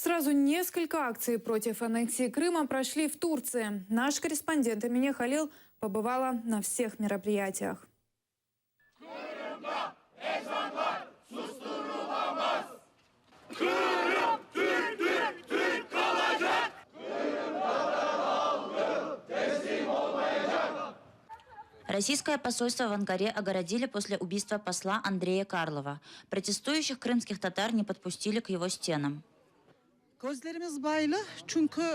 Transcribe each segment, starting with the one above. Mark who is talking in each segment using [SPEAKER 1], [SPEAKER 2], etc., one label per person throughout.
[SPEAKER 1] Сразу несколько акций против аннексии Крыма прошли в Турции. Наш корреспондент Эмине Халил побывала на всех мероприятиях.
[SPEAKER 2] Российское посольство в Анкаре огородили после убийства посла Андрея Карлова. Протестующих крымских татар не подпустили к его стенам.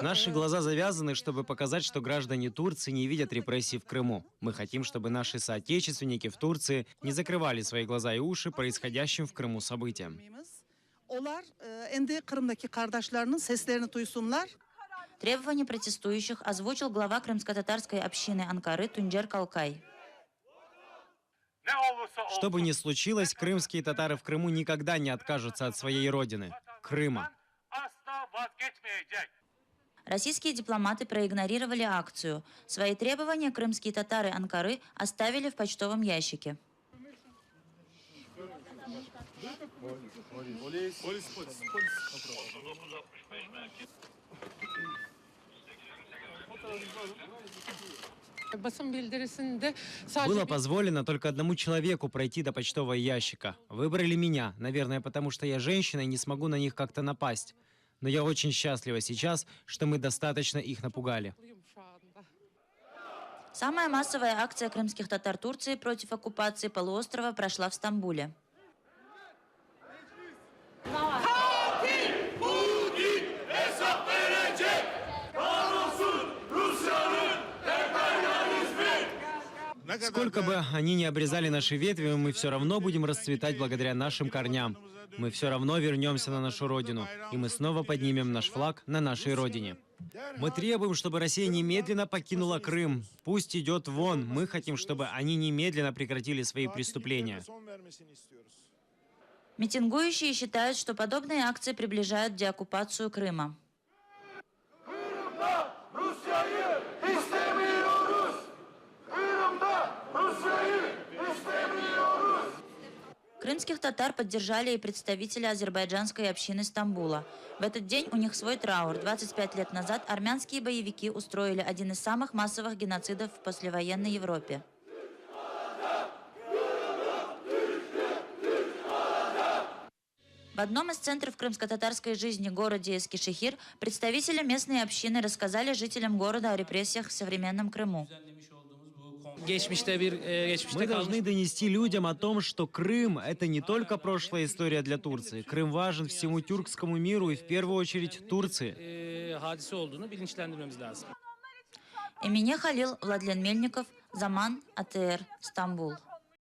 [SPEAKER 3] Наши глаза завязаны, чтобы показать, что граждане Турции не видят репрессий в Крыму. Мы хотим, чтобы наши соотечественники в Турции не закрывали свои глаза и уши происходящим в Крыму событиям.
[SPEAKER 2] Требования протестующих озвучил глава крымско-татарской общины Анкары Тунджер Калкай.
[SPEAKER 3] Что бы ни случилось, крымские татары в Крыму никогда не откажутся от своей родины – Крыма.
[SPEAKER 2] Российские дипломаты проигнорировали акцию. Свои требования крымские татары Анкары оставили в почтовом ящике.
[SPEAKER 3] Было позволено только одному человеку пройти до почтового ящика. Выбрали меня, наверное, потому что я женщина и не смогу на них как-то напасть. Но я очень счастлива сейчас, что мы достаточно их напугали.
[SPEAKER 2] Самая массовая акция крымских татар Турции против оккупации полуострова прошла в Стамбуле.
[SPEAKER 3] Сколько бы они ни обрезали наши ветви, мы все равно будем расцветать благодаря нашим корням. Мы все равно вернемся на нашу родину, и мы снова поднимем наш флаг на нашей родине. Мы требуем, чтобы Россия немедленно покинула Крым. Пусть идет вон. Мы хотим, чтобы они немедленно прекратили свои преступления.
[SPEAKER 2] Митингующие считают, что подобные акции приближают деоккупацию Крыма. Крымских татар поддержали и представители азербайджанской общины Стамбула. В этот день у них свой траур. 25 лет назад армянские боевики устроили один из самых массовых геноцидов в послевоенной Европе. В одном из центров крымско-татарской жизни городе Эскишехир представители местной общины рассказали жителям города о репрессиях в современном Крыму.
[SPEAKER 3] Мы должны донести людям о том, что Крым – это не только прошлая история для Турции. Крым важен всему тюркскому миру и в первую очередь Турции.
[SPEAKER 2] Эмине Халил, Владлен Мельников, Заман, АТР, Стамбул.